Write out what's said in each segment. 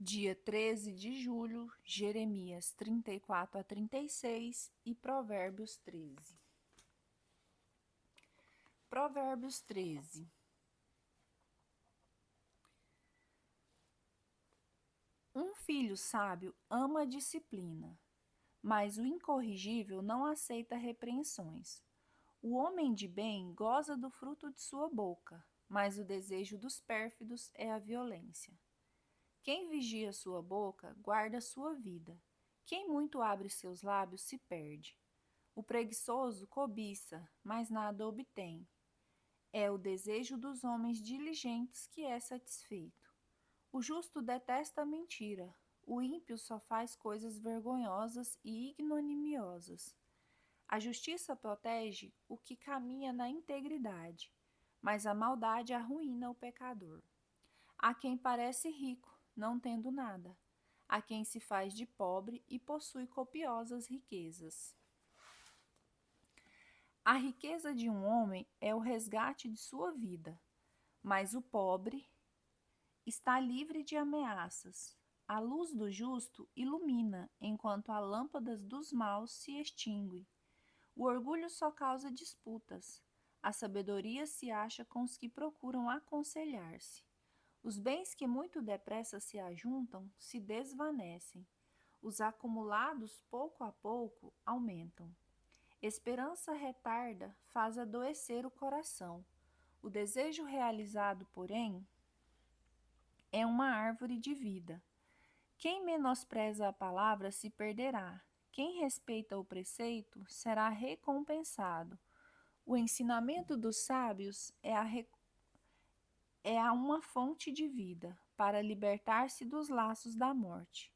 Dia 13 de julho, Jeremias 34 a 36 e Provérbios 13. Provérbios 13. Um filho sábio ama a disciplina, mas o incorrigível não aceita repreensões. O homem de bem goza do fruto de sua boca, mas o desejo dos pérfidos é a violência. Quem vigia sua boca guarda sua vida. Quem muito abre seus lábios se perde. O preguiçoso cobiça, mas nada obtém. É o desejo dos homens diligentes que é satisfeito. O justo detesta a mentira. O ímpio só faz coisas vergonhosas e ignominiosas. A justiça protege o que caminha na integridade, mas a maldade arruína o pecador. Há quem parece rico, não tendo nada. Há quem se faz de pobre e possui copiosas riquezas. A riqueza de um homem é o resgate de sua vida, mas o pobre está livre de ameaças. A luz do justo ilumina, enquanto a lâmpada dos maus se extingue. O orgulho só causa disputas. A sabedoria se acha com os que procuram aconselhar-se. Os bens que muito depressa se ajuntam se desvanecem. Os acumulados pouco a pouco aumentam. Esperança retarda faz adoecer o coração. O desejo realizado, porém, é uma árvore de vida. Quem menospreza a palavra se perderá. Quem respeita o preceito será recompensado. O ensinamento dos sábios é uma fonte de vida para libertar-se dos laços da morte.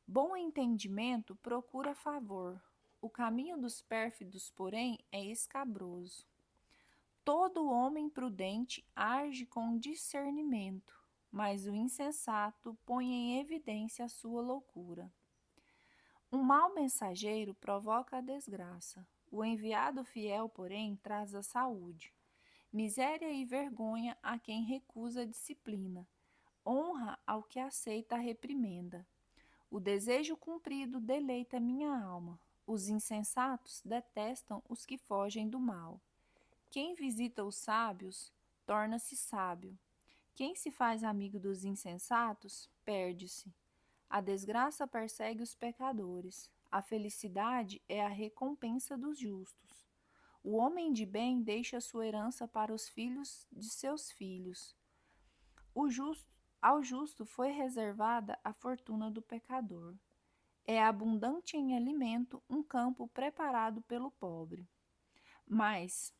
Bom entendimento procura favor. O caminho dos pérfidos, porém, é escabroso. Todo homem prudente age com discernimento, mas o insensato põe em evidência a sua loucura. Um mau mensageiro provoca a desgraça. O enviado fiel, porém, traz a saúde. Miséria e vergonha a quem recusa a disciplina. Honra ao que aceita a reprimenda. O desejo cumprido deleita minha alma. Os insensatos detestam os que fogem do mal. Quem visita os sábios torna-se sábio. Quem se faz amigo dos insensatos perde-se. A desgraça persegue os pecadores. A felicidade é a recompensa dos justos. O homem de bem deixa sua herança para os filhos de seus filhos. Ao justo foi reservada a fortuna do pecador. É abundante em alimento um campo preparado pelo pobre. Mas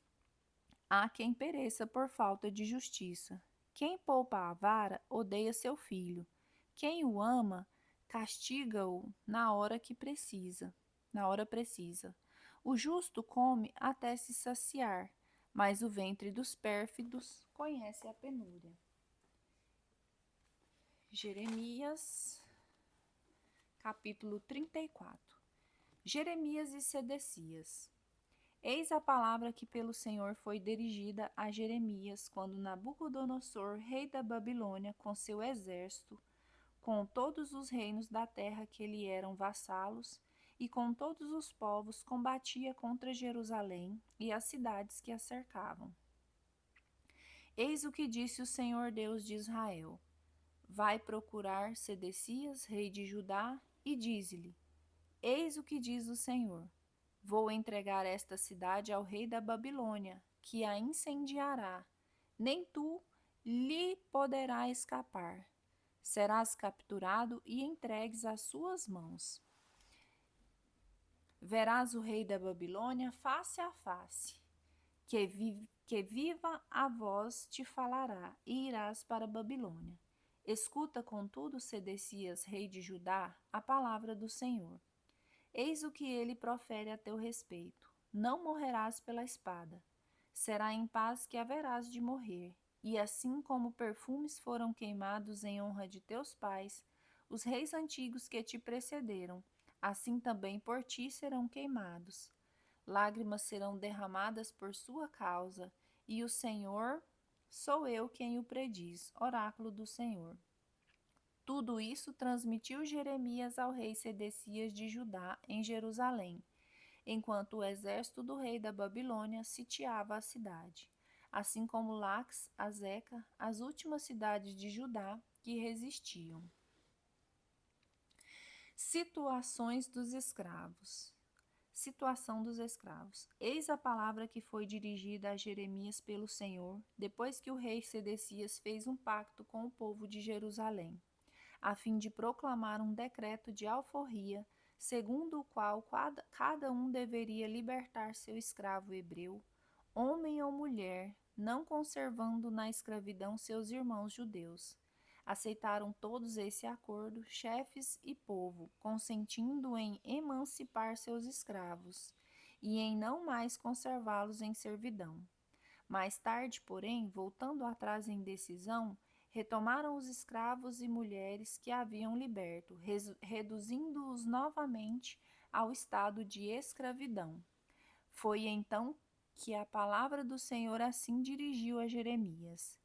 há quem pereça por falta de justiça. Quem poupa a vara odeia seu filho. Quem o ama castiga-o na hora precisa. O justo come até se saciar, mas o ventre dos pérfidos conhece a penúria. Jeremias, capítulo 34. Jeremias e Sedecias. Eis a palavra que pelo Senhor foi dirigida a Jeremias quando Nabucodonosor, rei da Babilônia, com seu exército, com todos os reinos da terra que lhe eram vassalos, e com todos os povos, combatia contra Jerusalém e as cidades que a cercavam. Eis o que disse o Senhor Deus de Israel: vai procurar Sedecias, rei de Judá, e dize-lhe: eis o que diz o Senhor: vou entregar esta cidade ao rei da Babilônia, que a incendiará. Nem tu lhe poderá escapar. Serás capturado e entregues às suas mãos. Verás o rei da Babilônia face a face, que viva a voz te falará, e irás para a Babilônia. Escuta, contudo, Sedecias, rei de Judá, a palavra do Senhor. Eis o que ele profere a teu respeito: não morrerás pela espada. Será em paz que haverás de morrer. E assim como perfumes foram queimados em honra de teus pais, os reis antigos que te precederam, assim também por ti serão queimados. Lágrimas serão derramadas por sua causa, e o Senhor, sou eu quem o prediz, oráculo do Senhor. Tu Tudo isso transmitiu Jeremias ao rei Sedecias de Judá em Jerusalém, enquanto o exército do rei da Babilônia sitiava a cidade, assim como Laques, Azeca, as últimas cidades de Judá que resistiam. Situações dos escravos. Situação dos escravos. Eis a palavra que foi dirigida a Jeremias pelo Senhor, depois que o rei Sedecias fez um pacto com o povo de Jerusalém, a fim de proclamar um decreto de alforria, segundo o qual cada um deveria libertar seu escravo hebreu, homem ou mulher, não conservando na escravidão seus irmãos judeus. Aceitaram todos esse acordo, chefes e povo, consentindo em emancipar seus escravos e em não mais conservá-los em servidão. Mais tarde, porém, voltando atrás em decisão, retomaram os escravos e mulheres que haviam liberto, reduzindo-os novamente ao estado de escravidão. Foi então que a palavra do Senhor assim dirigiu a Jeremias: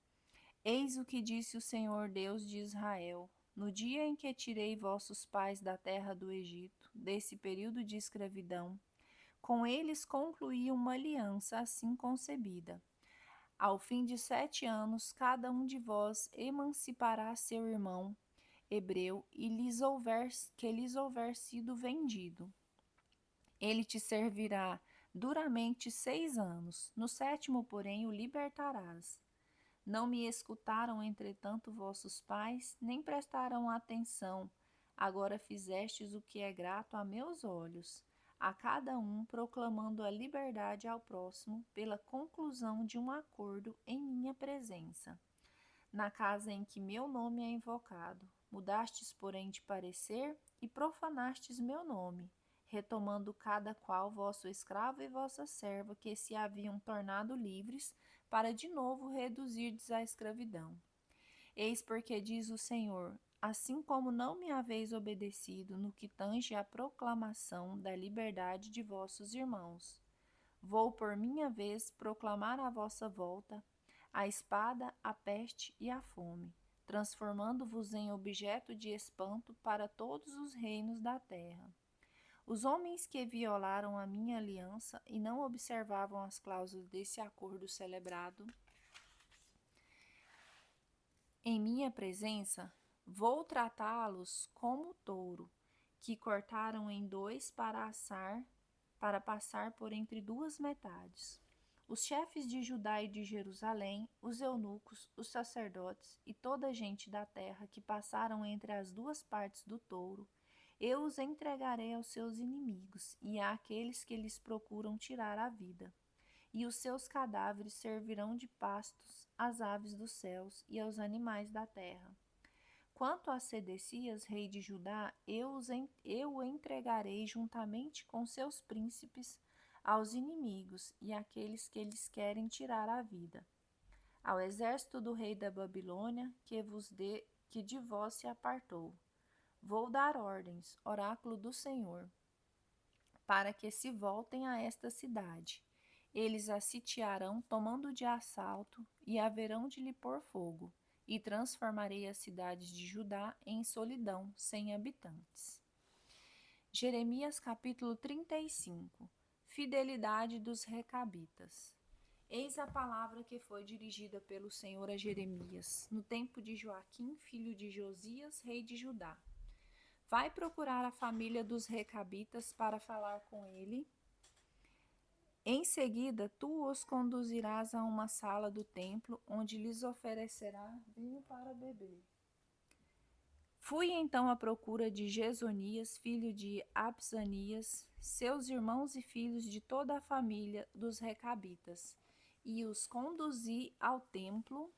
Eis o que disse o Senhor Deus de Israel: no dia em que tirei vossos pais da terra do Egito, desse período de escravidão, com eles concluí uma aliança assim concebida. Ao fim de 7 anos, cada um de vós emancipará seu irmão hebreu e que lhes houver sido vendido. Ele te servirá duramente 6 anos. No 7º, porém, o libertarás. Não me escutaram, entretanto, vossos pais, nem prestaram atenção. Agora fizestes o que é grato a meus olhos, a cada um proclamando a liberdade ao próximo pela conclusão de um acordo em minha presença. Na casa em que meu nome é invocado, mudastes, porém, de parecer e profanastes meu nome, retomando cada qual vosso escravo e vossa serva que se haviam tornado livres, para de novo reduzirdes à escravidão. Eis porque diz o Senhor: assim como não me haveis obedecido no que tange à proclamação da liberdade de vossos irmãos, vou por minha vez proclamar à vossa volta a espada, a peste e a fome, transformando-vos em objeto de espanto para todos os reinos da terra. Os homens que violaram a minha aliança e não observavam as cláusulas desse acordo celebrado em minha presença, vou tratá-los como touro, que cortaram em dois para passar por entre duas metades. Os chefes de Judá e de Jerusalém, os eunucos, os sacerdotes e toda a gente da terra que passaram entre as duas partes do touro, eu os entregarei aos seus inimigos e àqueles que lhes procuram tirar a vida. E os seus cadáveres servirão de pastos às aves dos céus e aos animais da terra. Quanto a Sedecias, rei de Judá, eu o entregarei juntamente com seus príncipes aos inimigos e àqueles que lhes querem tirar a vida, ao exército do rei da Babilônia, que de vós se apartou. Vou dar ordens, oráculo do Senhor, para que se voltem a esta cidade. Eles a sitiarão, tomando de assalto, e haverão de lhe pôr fogo, e transformarei as cidades de Judá em solidão, sem habitantes. Jeremias capítulo 35. Fidelidade dos Recabitas. Eis a palavra que foi dirigida pelo Senhor a Jeremias, no tempo de Joaquim, filho de Josias, rei de Judá. Vai procurar a família dos Recabitas para falar com ele. Em seguida, tu os conduzirás a uma sala do templo, onde lhes oferecerá vinho para beber. Fui então à procura de Gesonias, filho de Absanias, seus irmãos e filhos de toda a família dos Recabitas, e os conduzi ao templo,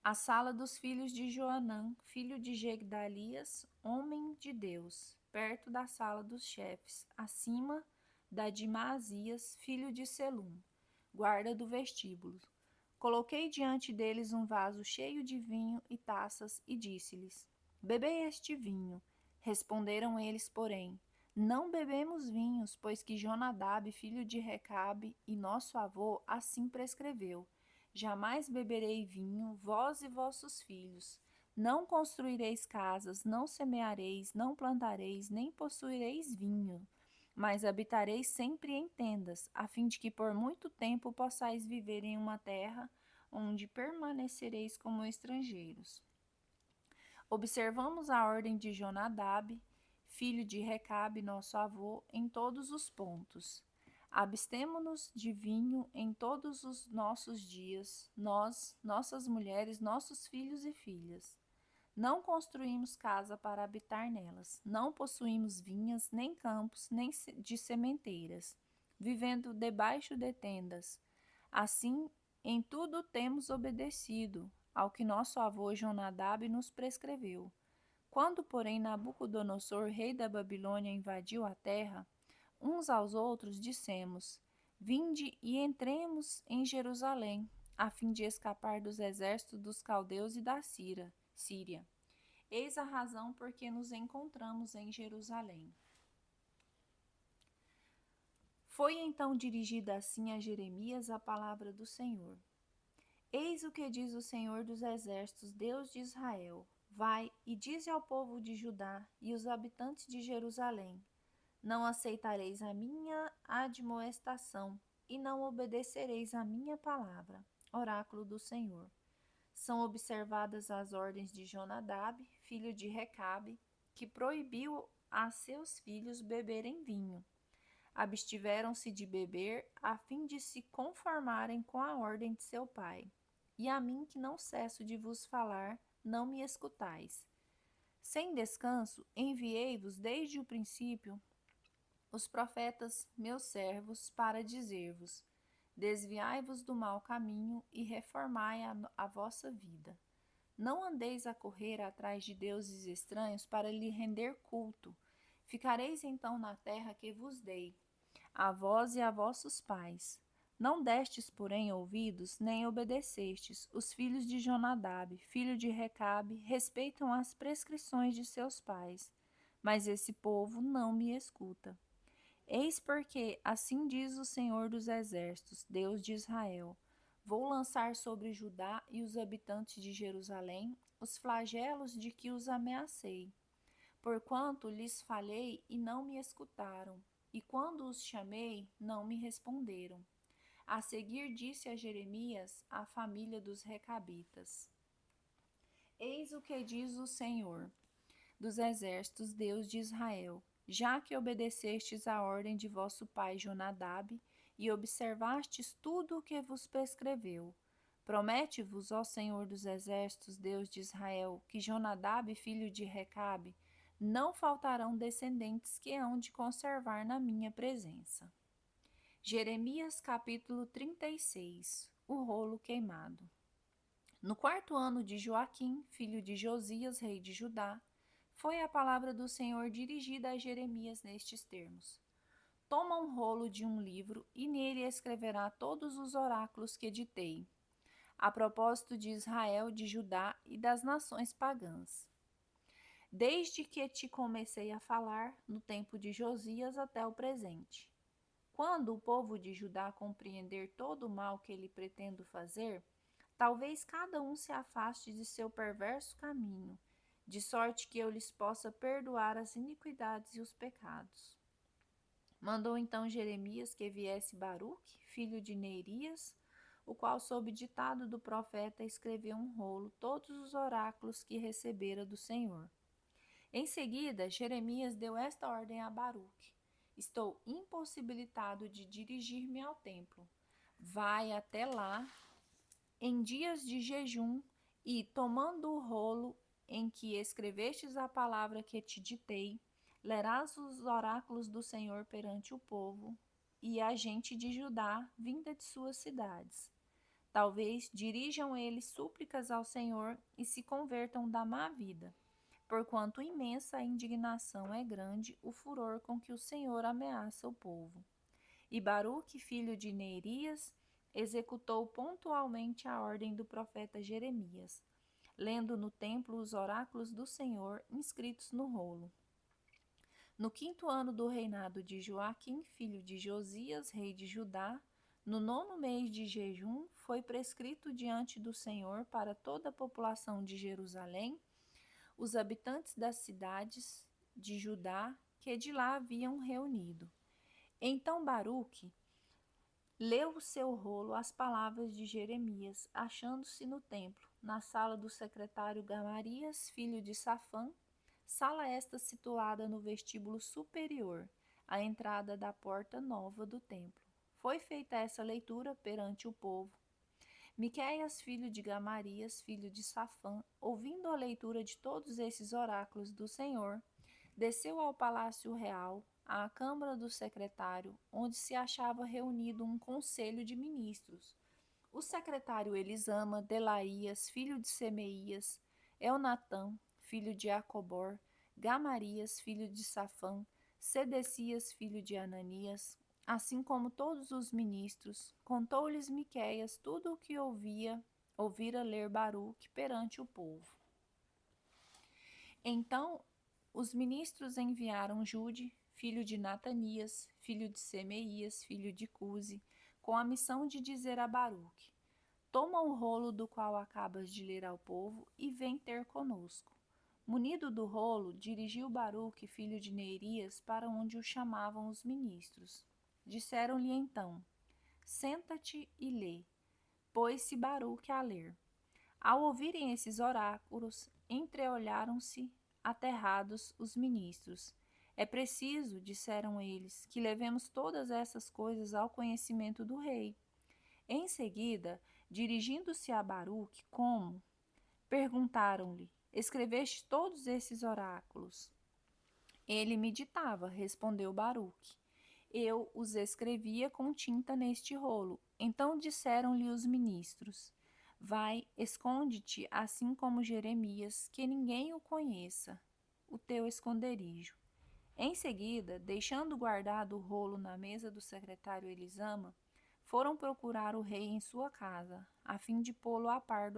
à sala dos filhos de Joanã, filho de Jegdalias, homem de Deus, perto da sala dos chefes, acima da de Maasias, filho de Selum, guarda do vestíbulo. Coloquei diante deles um vaso cheio de vinho e taças e disse-lhes: bebei este vinho. Responderam eles, porém: não bebemos vinhos, pois que Jonadab, filho de Recabe, e nosso avô assim prescreveu: jamais beberei vinho, vós e vossos filhos, Não construireis casas, não semeareis, não plantareis, nem possuireis vinho, mas habitareis sempre em tendas, a fim de que por muito tempo possais viver em uma terra onde permanecereis como estrangeiros. Observamos a ordem de Jonadab, filho de Recabe, nosso avô, em todos os pontos. Abstemo-nos de vinho em todos os nossos dias, nós, nossas mulheres, nossos filhos e filhas. Não construímos casa para habitar nelas, não possuímos vinhas, nem campos, nem de sementeiras, vivendo debaixo de tendas. Assim, em tudo temos obedecido ao que nosso avô Jonadab nos prescreveu. Quando, porém, Nabucodonosor, rei da Babilônia, invadiu a terra, uns aos outros dissemos: Vinde e entremos em Jerusalém, a fim de escapar dos exércitos dos caldeus e da Síria. Eis a razão por que nos encontramos em Jerusalém. Foi então dirigida assim a Jeremias a palavra do Senhor. Eis o que diz o Senhor dos Exércitos, Deus de Israel: Vai e dize ao povo de Judá e os habitantes de Jerusalém: Não aceitareis a minha admoestação e não obedecereis a minha palavra. Oráculo do Senhor. São observadas as ordens de Jonadab, filho de Recabe, que proibiu a seus filhos beberem vinho. Abstiveram-se de beber, a fim de se conformarem com a ordem de seu pai. E a mim, que não cesso de vos falar, não me escutais. Sem descanso, enviei-vos desde o princípio os profetas, meus servos, para dizer-vos: Desviai-vos do mau caminho e reformai a vossa vida. Não andeis a correr atrás de deuses estranhos para lhe render culto. Ficareis então na terra que vos dei, a vós e a vossos pais. Não destes, porém, ouvidos, nem obedecestes. Os filhos de Jonadab, filho de Recabe, respeitam as prescrições de seus pais, mas esse povo não me escuta. Eis porque, assim diz o Senhor dos Exércitos, Deus de Israel: Vou lançar sobre Judá e os habitantes de Jerusalém os flagelos de que os ameacei, porquanto lhes falei e não me escutaram, e quando os chamei, não me responderam. A seguir disse a Jeremias, a família dos Recabitas: Eis o que diz o Senhor dos Exércitos, Deus de Israel: Já que obedecestes à ordem de vosso pai Jonadab e observastes tudo o que vos prescreveu, promete-vos, ó Senhor dos Exércitos, Deus de Israel, que Jonadab, filho de Recabe, não faltarão descendentes que hão de conservar na minha presença. Jeremias capítulo 36. O rolo queimado. No quarto ano de Joaquim, filho de Josias, rei de Judá, foi a palavra do Senhor dirigida a Jeremias nestes termos: Toma um rolo de um livro e nele escreverá todos os oráculos que ditei, a propósito de Israel, de Judá e das nações pagãs, desde que te comecei a falar, no tempo de Josias até o presente. Quando o povo de Judá compreender todo o mal que ele pretendo fazer, talvez cada um se afaste de seu perverso caminho, de sorte que eu lhes possa perdoar as iniquidades e os pecados. Mandou então Jeremias que viesse Baruque, filho de Neerias, o qual, sob ditado do profeta, escreveu um rolo todos os oráculos que recebera do Senhor. Em seguida, Jeremias deu esta ordem a Baruque: Estou impossibilitado de dirigir-me ao templo. Vai até lá em dias de jejum e, tomando o rolo em que escrevestes a palavra que te ditei, lerás os oráculos do Senhor perante o povo e a gente de Judá, vinda de suas cidades. Talvez dirijam eles súplicas ao Senhor e se convertam da má vida, porquanto imensa a indignação é grande o furor com que o Senhor ameaça o povo. E Baruque, filho de Neerias, executou pontualmente a ordem do profeta Jeremias, lendo no templo os oráculos do Senhor inscritos no rolo. No quinto ano do reinado de Joaquim, filho de Josias, rei de Judá, No 9º mês de jejum, foi prescrito diante do Senhor para toda a população de Jerusalém, os habitantes das cidades de Judá que de lá haviam reunido. Então Baruque leu o seu rolo as palavras de Jeremias, achando-se no templo, na sala do secretário Gamarias, filho de Safã, sala esta situada no vestíbulo superior, à entrada da porta nova do templo. Foi feita essa leitura perante o povo. Miqueias, filho de Gamarias, filho de Safã, ouvindo a leitura de todos esses oráculos do Senhor, desceu ao palácio real, à câmara do secretário, onde se achava reunido um conselho de ministros. O secretário Elisama, Delaías, filho de Semeias, Elnatã, filho de Acobor, Gamarias, filho de Safã, Sedecias, filho de Ananias, assim como todos os ministros, contou-lhes Miqueias tudo o que ouvira ler Baruque perante o povo. Então os ministros enviaram Jude, filho de Natanias, filho de Semeias, filho de Cusi, com a missão de dizer a Baruque: toma o rolo do qual acabas de ler ao povo e vem ter conosco. Munido do rolo, dirigiu Baruque, filho de Neerias, para onde o chamavam os ministros. Disseram-lhe então: senta-te e lê. Pôs-se Baruque a ler. Ao ouvirem esses oráculos, entreolharam-se aterrados os ministros. É preciso, disseram eles, que levemos todas essas coisas ao conhecimento do rei. Em seguida, dirigindo-se a Baruque, como? Perguntaram-lhe: escreveste todos esses oráculos? Ele meditava, respondeu Baruque. Eu os escrevia com tinta neste rolo. Então disseram-lhe os ministros: vai, esconde-te, assim como Jeremias, que ninguém o conheça, o teu esconderijo. Em seguida, deixando guardado o rolo na mesa do secretário Elisama, foram procurar o rei em sua casa, a fim de pô-lo a par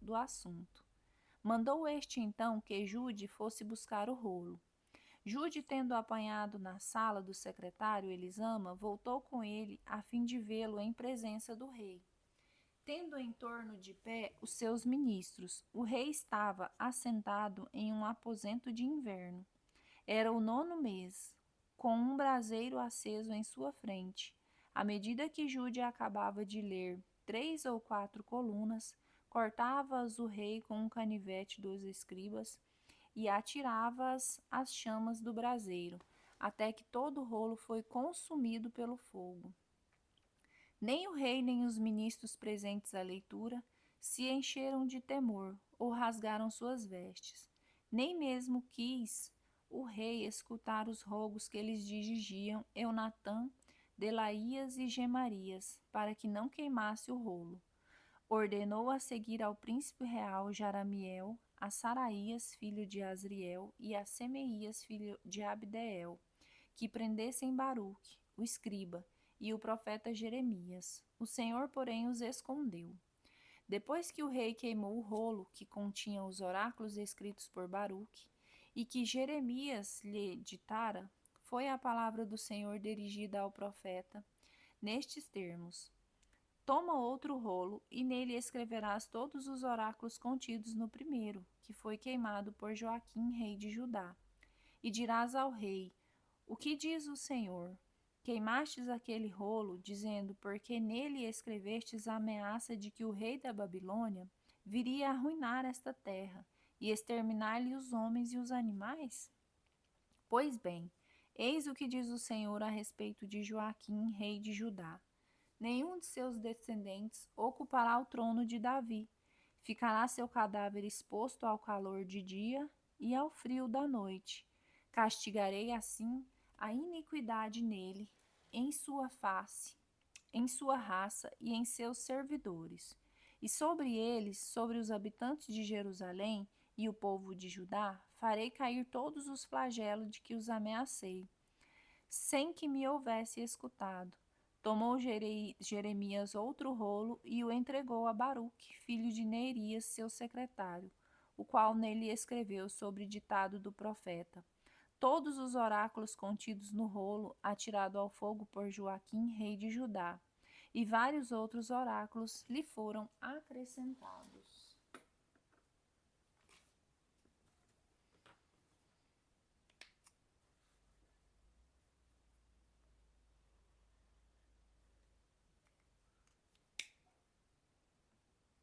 do assunto. Mandou este então que Jude fosse buscar o rolo. Jude, tendo apanhado na sala do secretário Elisama, voltou com ele a fim de vê-lo em presença do rei. Tendo em torno de pé os seus ministros, o rei estava assentado em um aposento de inverno. Era o 9º mês, com um braseiro aceso em sua frente. À medida que Jude acabava de ler 3 ou 4 colunas, cortava-as o rei com um canivete dos escribas e atirava-as às chamas do braseiro, até que todo o rolo foi consumido pelo fogo. Nem o rei nem os ministros presentes à leitura se encheram de temor ou rasgaram suas vestes. Nem mesmo quis o rei escutar os rogos que lhes dirigiam Eunatã, Delaías e Gemarias, para que não queimasse o rolo. Ordenou a seguir ao príncipe real Jaramiel, a Saraías, filho de Asriel, e a Semeias, filho de Abdeel, que prendessem Baruque, o escriba, e o profeta Jeremias. O Senhor, porém, os escondeu. Depois que o rei queimou o rolo que continha os oráculos escritos por Baruque, e que Jeremias lhe ditara, foi a palavra do Senhor dirigida ao profeta, nestes termos: toma outro rolo, e nele escreverás todos os oráculos contidos no primeiro, que foi queimado por Joaquim, rei de Judá. E dirás ao rei: o que diz o Senhor? Queimastes aquele rolo, dizendo, porque nele escrevestes a ameaça de que o rei da Babilônia viria a arruinar esta terra e exterminar-lhe os homens e os animais? Pois bem, eis o que diz o Senhor a respeito de Joaquim, rei de Judá. Nenhum de seus descendentes ocupará o trono de Davi. Ficará seu cadáver exposto ao calor de dia e ao frio da noite. Castigarei assim a iniquidade nele, em sua face, em sua raça e em seus servidores. E sobre eles, sobre os habitantes de Jerusalém e o povo de Judá, farei cair todos os flagelos de que os ameacei, sem que me houvesse escutado. Tomou Jeremias outro rolo e o entregou a Baruque, filho de Neerias, seu secretário, o qual nele escreveu sobre ditado do profeta todos os oráculos contidos no rolo atirado ao fogo por Joaquim, rei de Judá. e vários outros oráculos lhe foram acrescentados.